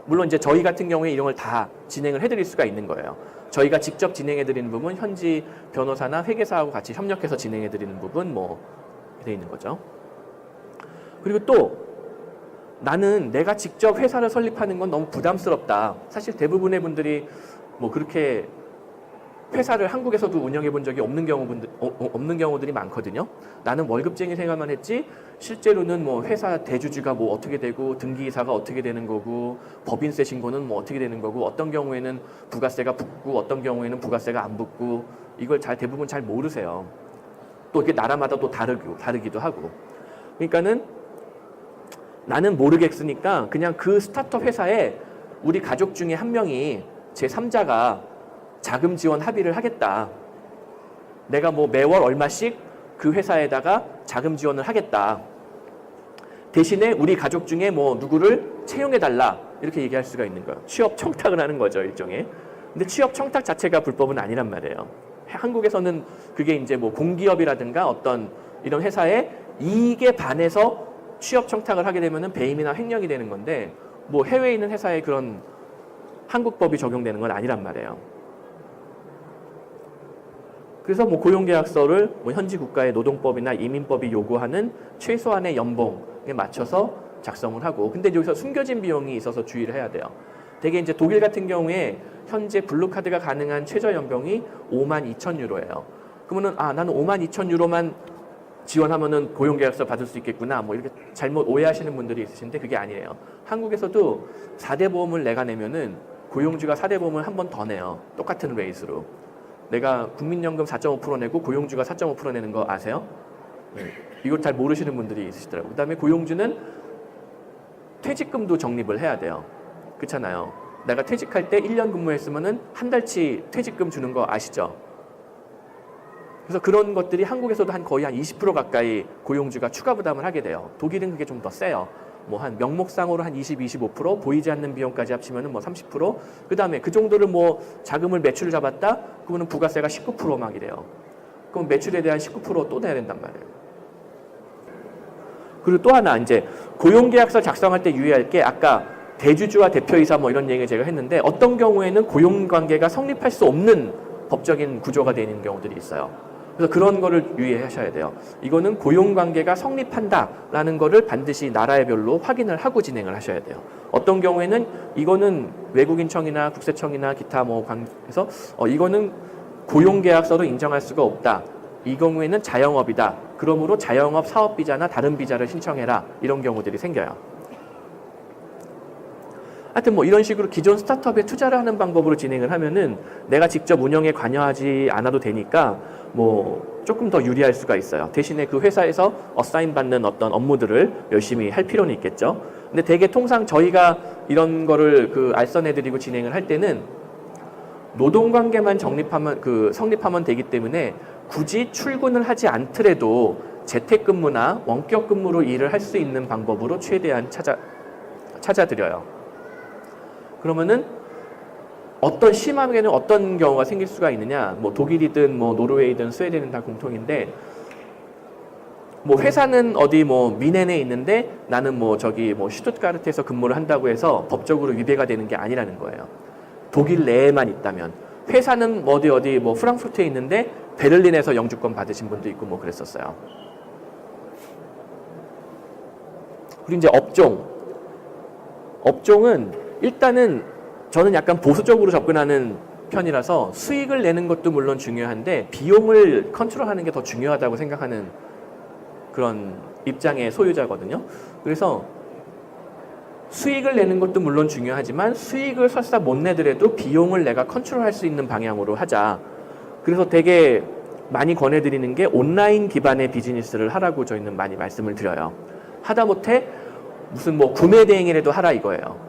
물론 이제 저희 같은 경우에 이런 걸 다 진행을 해드릴 수가 있는 거예요. 저희가 직접 진행해드리는 부분, 현지 변호사나 회계사하고 같이 협력해서 진행해드리는 부분 뭐 돼 있는 거죠. 그리고 또 나는 내가 직접 회사를 설립하는 건 너무 부담스럽다. 사실 대부분의 분들이 뭐 그렇게 회사를 한국에서도 운영해 본 적이 없는 경우들이 많거든요. 나는 월급쟁이 생활만 했지 실제로는 뭐 회사 대주주가 뭐 어떻게 되고 등기이사가 어떻게 되는 거고 법인세 신고는 뭐 어떻게 되는 거고 어떤 경우에는 부가세가 붙고 어떤 경우에는 부가세가 안 붙고 이걸 대부분 잘 모르세요. 또 이게 나라마다 또 다르기도 하고. 그러니까는 나는 모르겠으니까 그냥 그 스타트업 회사에 우리 가족 중에 한 명이 제3자가 자금 지원 합의를 하겠다. 내가 뭐 매월 얼마씩 그 회사에다가 자금 지원을 하겠다. 대신에 우리 가족 중에 뭐 누구를 채용해달라. 이렇게 얘기할 수가 있는 거예요. 취업 청탁을 하는 거죠, 일종의. 근데 취업 청탁 자체가 불법은 아니란 말이에요. 한국에서는 그게 이제 뭐 공기업이라든가 어떤 이런 회사에 이익에 반해서 취업 청탁을 하게 되면은 배임이나 횡령이 되는 건데 뭐 해외에 있는 회사에 그런 한국법이 적용되는 건 아니란 말이에요. 그래서 뭐 고용계약서를 뭐 현지 국가의 노동법이나 이민법이 요구하는 최소한의 연봉에 맞춰서 작성을 하고, 근데 여기서 숨겨진 비용이 있어서 주의를 해야 돼요. 되게 이제 독일 같은 경우에 현재 블루카드가 가능한 최저 연봉이 52,000유로예요. 그러면은 나는 52,000유로만 지원하면은 고용계약서 받을 수 있겠구나. 뭐 이렇게 잘못 오해하시는 분들이 있으신데 그게 아니에요. 한국에서도 4대 보험을 내가 내면은 고용주가 4대 보험을 한 번 더 내요. 똑같은 레이스로. 내가 국민연금 4.5% 내고 고용주가 4.5% 내는 거 아세요? 네. 이걸 잘 모르시는 분들이 있으시더라고요. 그 다음에 고용주는 퇴직금도 적립을 해야 돼요. 그렇잖아요. 내가 퇴직할 때 1년 근무했으면은 한 달치 퇴직금 주는 거 아시죠? 그래서 그런 것들이 한국에서도 거의 한 20% 가까이 고용주가 추가 부담을 하게 돼요. 독일은 그게 좀 더 세요. 뭐 한 명목상으로 한 20, 25%, 보이지 않는 비용까지 합치면은 뭐 30%. 그 다음에 그 정도를 뭐 자금을 매출을 잡았다? 그러면 부가세가 19% 막 이래요. 그럼 매출에 대한 19% 또 내야 된단 말이에요. 그리고 또 하나 이제 고용계약서 작성할 때 유의할 게 아까 대주주와 대표이사 뭐 이런 얘기를 제가 했는데 어떤 경우에는 고용관계가 성립할 수 없는 법적인 구조가 되는 경우들이 있어요. 그래서 그런 거를 유의하셔야 돼요. 이거는 고용관계가 성립한다라는 거를 반드시 나라별로 확인을 하고 진행을 하셔야 돼요. 어떤 경우에는 이거는 외국인청이나 국세청이나 기타 뭐 관계에서 이거는 고용계약서로 인정할 수가 없다. 이 경우에는 자영업이다. 그러므로 자영업 사업비자나 다른 비자를 신청해라. 이런 경우들이 생겨요. 하여튼 뭐 이런 식으로 기존 스타트업에 투자를 하는 방법으로 진행을 하면은 내가 직접 운영에 관여하지 않아도 되니까 뭐 조금 더 유리할 수가 있어요. 대신에 그 회사에서 어사인 받는 어떤 업무들을 열심히 할 필요는 있겠죠. 근데 되게 통상 저희가 이런 거를 알선해드리고 진행을 할 때는 노동관계만 성립하면 되기 때문에 굳이 출근을 하지 않더라도 재택근무나 원격근무로 일을 할 수 있는 방법으로 최대한 찾아드려요. 그러면은 심하게는 어떤 경우가 생길 수가 있느냐? 뭐 독일이든 뭐 노르웨이든 스웨덴은 다 공통인데 뭐 회사는 어디 뭐 미넨에 있는데 나는 뭐 저기 뭐 슈투트가르트에서 근무를 한다고 해서 법적으로 위배가 되는 게 아니라는 거예요. 독일 내에만 있다면 회사는 어디 뭐 프랑크푸르트에 있는데 베를린에서 영주권 받으신 분도 있고 뭐 그랬었어요. 그리고 이제 업종은 일단은 저는 약간 보수적으로 접근하는 편이라서 수익을 내는 것도 물론 중요한데 비용을 컨트롤하는 게 더 중요하다고 생각하는 그런 입장의 소유자거든요. 그래서 수익을 내는 것도 물론 중요하지만 수익을 설사 못 내더라도 비용을 내가 컨트롤할 수 있는 방향으로 하자. 그래서 되게 많이 권해드리는 게 온라인 기반의 비즈니스를 하라고 저희는 많이 말씀을 드려요. 하다못해 무슨 뭐 구매 대행이라도 하라 이거예요.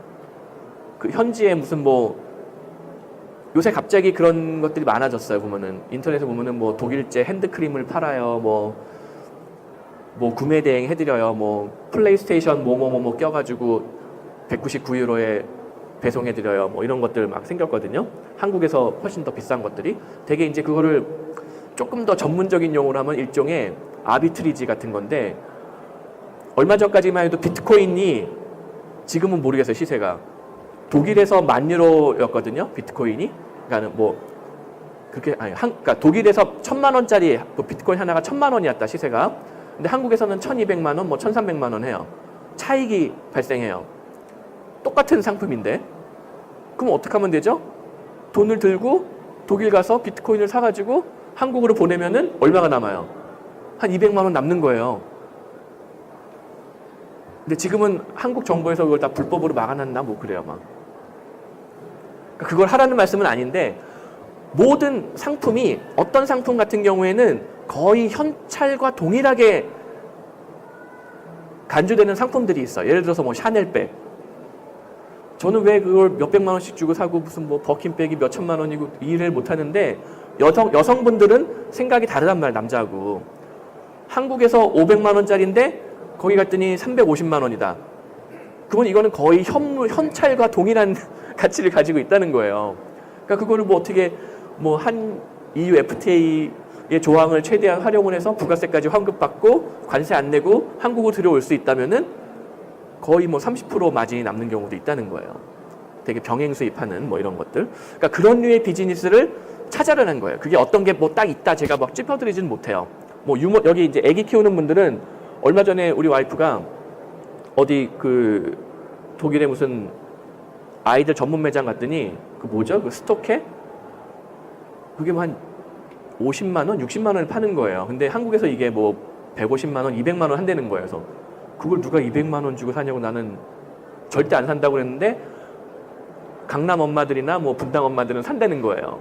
그 현지에 무슨 뭐 요새 갑자기 그런 것들이 많아졌어요. 보면은 인터넷에 보면은 뭐 독일제 핸드크림을 팔아요. 뭐 구매 대행 해드려요. 뭐 플레이스테이션 뭐 껴가지고 199유로에 배송해드려요. 뭐 이런 것들 막 생겼거든요. 한국에서 훨씬 더 비싼 것들이 되게 이제 그거를 조금 더 전문적인 용어로 하면 일종의 아비트리지 같은 건데 얼마 전까지만 해도 비트코인이 지금은 모르겠어요. 시세가 독일에서 10,000유로였거든요. 비트코인이. 그러니까 뭐 그렇게 그러니까 독일에서 1,000만 원짜리 비트코인 하나가 1,000만 원이었다 시세가. 근데 한국에서는 1,200만 원, 뭐 1,300만 원 해요. 차익이 발생해요. 똑같은 상품인데. 그럼 어떻게 하면 되죠? 돈을 들고 독일 가서 비트코인을 사가지고 한국으로 보내면은 얼마가 남아요? 한 200만 원 남는 거예요. 근데 지금은 한국 정부에서 그걸 다 불법으로 막아놨나 뭐 그래요 막. 그러니까 그걸 하라는 말씀은 아닌데 모든 상품이 어떤 상품 같은 경우에는 거의 현찰과 동일하게 간주되는 상품들이 있어요. 예를 들어서 뭐 샤넬백. 저는 왜 그걸 몇백만 원씩 주고 사고 무슨 뭐 버킨백이 몇천만 원이고 이해를 못 하는데 여성분들은 생각이 다르단 말이에요. 남자하고. 한국에서 500만 원짜리인데 거기 갔더니 350만 원이다. 그러면 이거는 거의 현찰과 동일한 가치를 가지고 있다는 거예요. 그러니까 그거를 뭐 어떻게 뭐 한 EU FTA의 조항을 최대한 활용을 해서 부가세까지 환급받고 관세 안 내고 한국으로 들여올 수 있다면은 거의 뭐 30% 마진이 남는 경우도 있다는 거예요. 되게 병행 수입하는 뭐 이런 것들. 그러니까 그런 류의 비즈니스를 찾아라는 거예요. 그게 어떤 게 뭐 딱 있다 제가 막 짚어드리지는 못해요. 뭐 여기 이제 아기 키우는 분들은 얼마 전에 우리 와이프가 어디 독일에 무슨 아이들 전문 매장 갔더니 그 뭐죠? 그 스토케? 그게 뭐 한 50만 원, 60만 원을 파는 거예요. 근데 한국에서 이게 뭐 150만 원, 200만 원 한다는 거예요. 그래서 그걸 누가 200만 원 주고 사냐고 나는 절대 안 산다고 그랬는데 강남 엄마들이나 뭐 분당 엄마들은 산다는 거예요.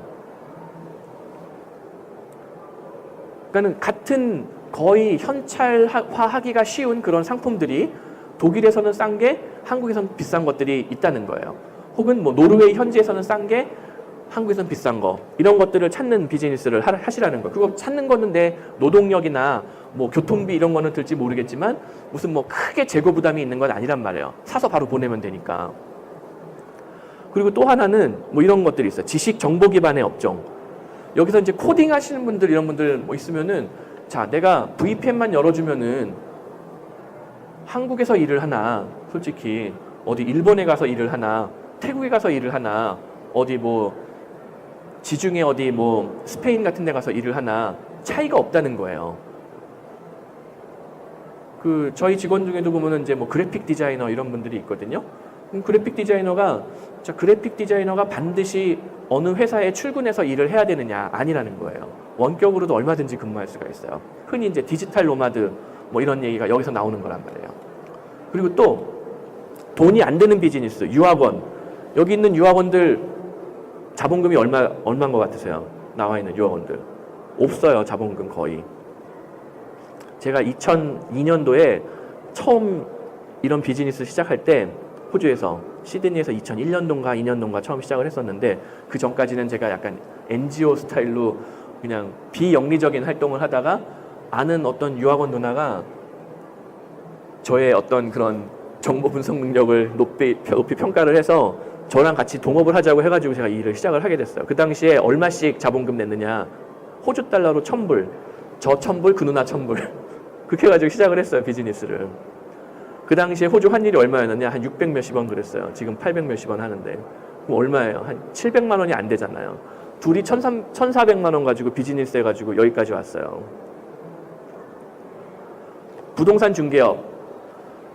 그러니까는 같은 거의 현찰화하기가 쉬운 그런 상품들이 독일에서는 싼 게 한국에서는 비싼 것들이 있다는 거예요. 혹은 뭐 노르웨이 현지에서는 싼 게 한국에서는 비싼 거, 이런 것들을 찾는 비즈니스를 하시라는 거예요. 그거 찾는 거는 내 노동력이나 뭐 교통비 이런 거는 들지 모르겠지만 무슨 뭐 크게 재고 부담이 있는 건 아니란 말이에요. 사서 바로 보내면 되니까. 그리고 또 하나는 뭐 이런 것들이 있어요. 지식 정보 기반의 업종. 여기서 이제 코딩 하시는 분들, 이런 분들 뭐 있으면은, 자, 내가 VPN만 열어주면은 한국에서 일을 하나, 솔직히 어디 일본에 가서 일을 하나, 태국에 가서 일을 하나, 어디 뭐 지중해 어디 뭐 스페인 같은 데 가서 일을 하나, 차이가 없다는 거예요. 그 저희 직원 중에도 보면은 이제 뭐 그래픽 디자이너 이런 분들이 있거든요. 그래픽 디자이너가, 자, 그래픽 디자이너가 반드시 어느 회사에 출근해서 일을 해야 되느냐? 아니라는 거예요. 원격으로도 얼마든지 근무할 수가 있어요. 흔히 이제 디지털 노마드 뭐 이런 얘기가 여기서 나오는 거란 말이에요. 그리고 또 돈이 안 되는 비즈니스, 유학원. 여기 있는 유학원들 자본금이 얼마인 것 같으세요? 나와 있는 유학원들. 없어요, 자본금 거의. 제가 2002년도에 처음 이런 비즈니스 시작할 때 호주에서, 시드니에서 2001년도인가 2년도인가 처음 시작을 했었는데, 그 전까지는 제가 약간 NGO 스타일로 그냥 비영리적인 활동을 하다가 아는 어떤 유학원 누나가 저의 어떤 그런 정보 분석 능력을 높이 평가를 해서 저랑 같이 동업을 하자고 해가지고 제가 이 일을 시작을 하게 됐어요. 그 당시에 얼마씩 자본금 냈느냐, 호주 달러로 1,000불, 저 1,000불, 그 누나 1,000불 그렇게 해가지고 시작을 했어요, 비즈니스를. 그 당시에 호주 환율이 얼마였느냐, 한 600 몇십 원 그랬어요. 지금 800 몇십 원 하는데 그럼 얼마예요? 한 700만 원이 안 되잖아요. 둘이 1,400만 원 가지고 비즈니스 해가지고 여기까지 왔어요. 부동산 중개업,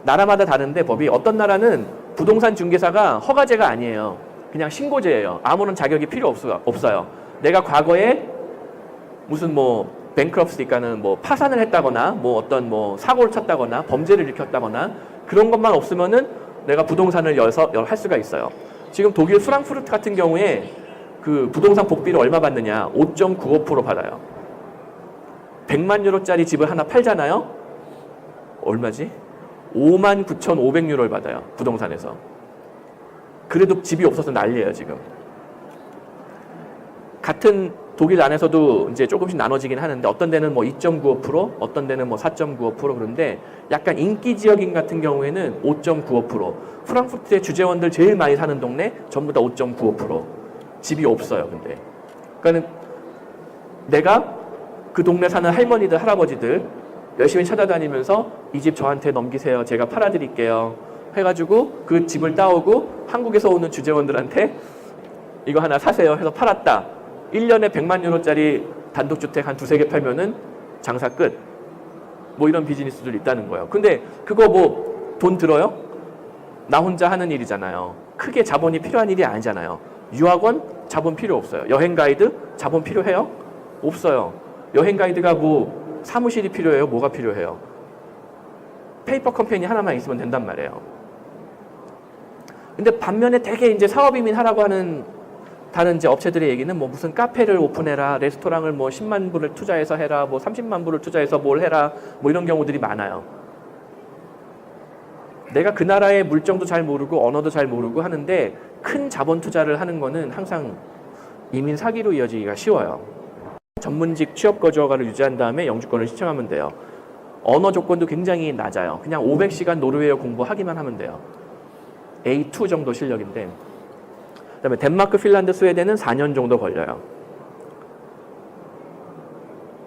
나라마다 다른데 법이, 어떤 나라는 부동산 중개사가 허가제가 아니에요. 그냥 신고제예요. 아무런 자격이 필요 없어요. 내가 과거에 무슨 뭐 뱅크럽시니까는 뭐 파산을 했다거나 뭐 어떤 뭐 사고를 쳤다거나 범죄를 일으켰다거나 그런 것만 없으면은 내가 부동산을 할 수가 있어요. 지금 독일 프랑크푸르트 같은 경우에 그 부동산 복비를 얼마 받느냐, 5.95% 받아요. 100만 유로짜리 집을 하나 팔잖아요. 얼마지? 59,500유로를 받아요, 부동산에서. 그래도 집이 없어서 난리예요, 지금. 같은 독일 안에서도 이제 조금씩 나눠지긴 하는데, 어떤 데는 뭐 2.95%, 어떤 데는 뭐 4.95% 그런데, 약간 인기 지역인 같은 경우에는 5.95%. 프랑크푸르트의 주재원들 제일 많이 사는 동네 전부 다 5.95%. 집이 없어요, 근데. 그러니까는 내가 그 동네 사는 할머니들, 할아버지들 열심히 찾아다니면서 이 집 저한테 넘기세요, 제가 팔아드릴게요 해가지고 그 집을 따오고 한국에서 오는 주재원들한테 이거 하나 사세요 해서 팔았다. 1년에 100만 유로짜리 단독주택 한 두세 개 팔면은 장사 끝. 뭐 이런 비즈니스들 있다는 거예요. 근데 그거 뭐 돈 들어요? 나 혼자 하는 일이잖아요. 크게 자본이 필요한 일이 아니잖아요. 유학원 자본 필요 없어요. 여행 가이드 자본 필요해요? 없어요. 여행 가이드가 뭐 사무실이 필요해요? 뭐가 필요해요? 페이퍼 컴퍼니 하나만 있으면 된단 말이에요. 근데 반면에 되게 이제 사업 이민 하라고 하는 다른 이제 업체들의 얘기는 뭐 무슨 카페를 오픈해라, 레스토랑을 뭐 10만 불을 투자해서 해라, 뭐 30만 불을 투자해서 뭘 해라, 뭐 이런 경우들이 많아요. 내가 그 나라의 물정도 잘 모르고 언어도 잘 모르고 하는데 큰 자본 투자를 하는 거는 항상 이민 사기로 이어지기가 쉬워요. 전문직 취업 거주 허가를 유지한 다음에 영주권을 신청하면 돼요. 언어 조건도 굉장히 낮아요. 그냥 500시간 노르웨이어 공부하기만 하면 돼요. A2 정도 실력인데, 그다음에 덴마크, 핀란드, 스웨덴은 4년 정도 걸려요.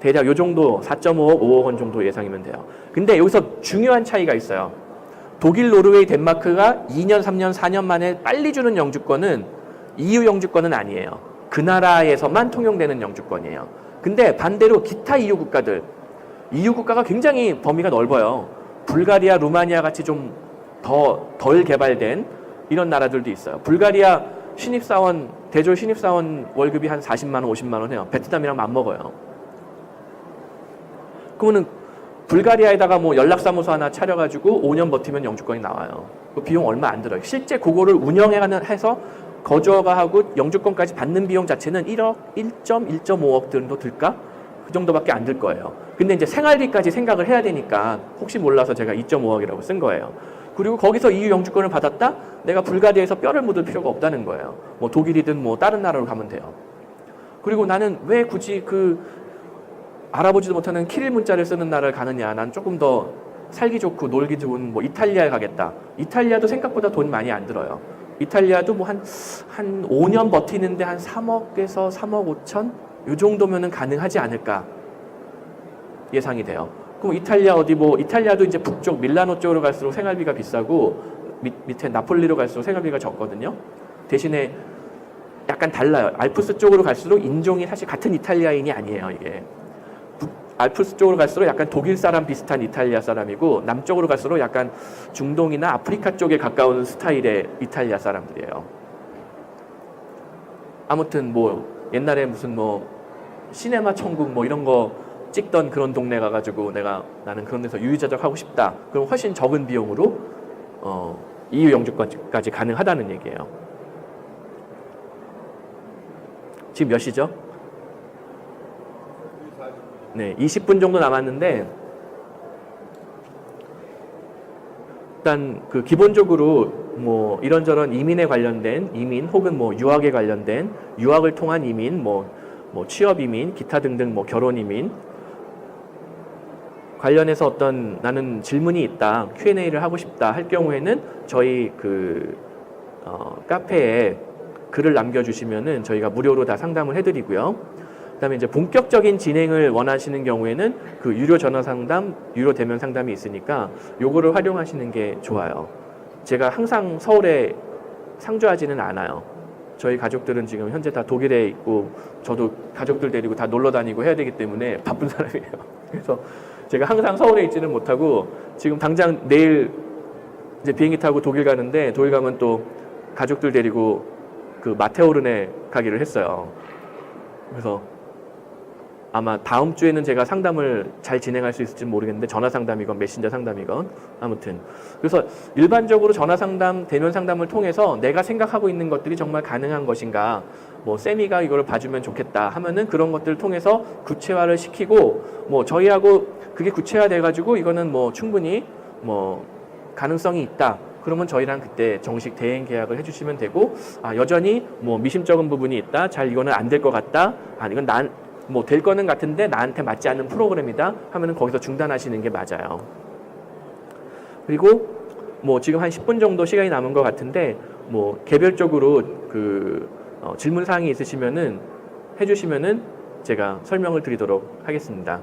대략 요 정도 4.5억, 5억 원 정도 예상이면 돼요. 근데 여기서 중요한 차이가 있어요. 독일, 노르웨이, 덴마크가 2년, 3년, 4년 만에 빨리 주는 영주권은 EU 영주권은 아니에요. 그 나라에서만 통용되는 영주권이에요. 근데 반대로 기타 EU 국가들, EU 국가가 굉장히 범위가 넓어요. 불가리아, 루마니아 같이 좀 덜 개발된 이런 나라들도 있어요. 불가리아 신입사원, 대졸 신입사원 월급이 한 40만 원, 50만 원 해요. 베트남이랑 맞먹어요. 그러면은 불가리아에다가 뭐 연락사무소 하나 차려가지고 5년 버티면 영주권이 나와요. 그 비용 얼마 안 들어요. 실제 그거를 해서 거주허가 하고 영주권까지 받는 비용 자체는 1억, 1.5억 정도 들까? 그 정도밖에 안 들 거예요. 근데 이제 생활비까지 생각을 해야 되니까 혹시 몰라서 제가 2.5억이라고 쓴 거예요. 그리고 거기서 EU 영주권을 받았다? 내가 불가리아에서 뼈를 묻을 필요가 없다는 거예요. 뭐 독일이든 뭐 다른 나라로 가면 돼요. 그리고 나는 왜 굳이 그 알아보지도 못하는 키릴 문자를 쓰는 나라를 가느냐. 난 조금 더 살기 좋고 놀기 좋은 뭐 이탈리아에 가겠다. 이탈리아도 생각보다 돈 많이 안 들어요. 이탈리아도 뭐 한 5년 버티는데 한 3억에서 3억 5천? 요 정도면은 가능하지 않을까 예상이 돼요. 그럼 이탈리아 어디 뭐 이탈리아도 이제 북쪽 밀라노 쪽으로 갈수록 생활비가 비싸고 밑에 나폴리로 갈수록 생활비가 적거든요. 대신에 약간 달라요. 알프스 쪽으로 갈수록 인종이 사실 같은 이탈리아인이 아니에요. 이게 알프스 쪽으로 갈수록 약간 독일 사람 비슷한 이탈리아 사람이고 남쪽으로 갈수록 약간 중동이나 아프리카 쪽에 가까운 스타일의 이탈리아 사람들이에요. 아무튼 뭐 옛날에 무슨 뭐 시네마 천국 뭐 이런 거 찍던 그런 동네 가가지고 나는 그런 데서 유유자적 하고 싶다. 그럼 훨씬 적은 비용으로 EU 영주권까지 가능하다는 얘기예요. 지금 몇 시죠? 네, 20분 정도 남았는데 일단 그 기본적으로 뭐 이런저런 이민에 관련된 이민 혹은 뭐 유학에 관련된 유학을 통한 이민 뭐 취업 이민 기타 등등 뭐 결혼 이민 관련해서 어떤 나는 질문이 있다 Q&A를 하고 싶다 할 경우에는 저희 그 카페에 글을 남겨주시면은 저희가 무료로 다 상담을 해드리고요. 그다음에 이제 본격적인 진행을 원하시는 경우에는 그 유료 전화 상담, 유료 대면 상담이 있으니까 요거를 활용하시는 게 좋아요. 제가 항상 서울에 상주하지는 않아요. 저희 가족들은 지금 현재 다 독일에 있고 저도 가족들 데리고 다 놀러 다니고 해야 되기 때문에 바쁜 사람이에요. 그래서 제가 항상 서울에 있지는 못하고 지금 당장 내일 이제 비행기 타고 독일 가는데 독일 가면 또 가족들 데리고 그 마테오른에 가기로 했어요. 그래서 아마 다음 주에는 제가 상담을 잘 진행할 수 있을지 모르겠는데 전화 상담이건 메신저 상담이건 아무튼 그래서 일반적으로 전화 상담, 대면 상담을 통해서 내가 생각하고 있는 것들이 정말 가능한 것인가 뭐 세미가 이걸 봐주면 좋겠다 하면은 그런 것들을 통해서 구체화를 시키고 뭐 저희하고 그게 구체화돼 가지고 이거는 뭐 충분히 뭐 가능성이 있다 그러면 저희랑 그때 정식 대행 계약을 해주시면 되고 여전히 뭐 미심쩍은 부분이 있다 잘 이거는 안 될 것 같다 이건 뭐 될 거는 같은데 나한테 맞지 않는 프로그램이다 하면은 거기서 중단하시는 게 맞아요. 그리고 뭐 지금 한 10분 정도 시간이 남은 것 같은데 뭐 개별적으로 그 질문 사항이 있으시면은 해주시면은 제가 설명을 드리도록 하겠습니다.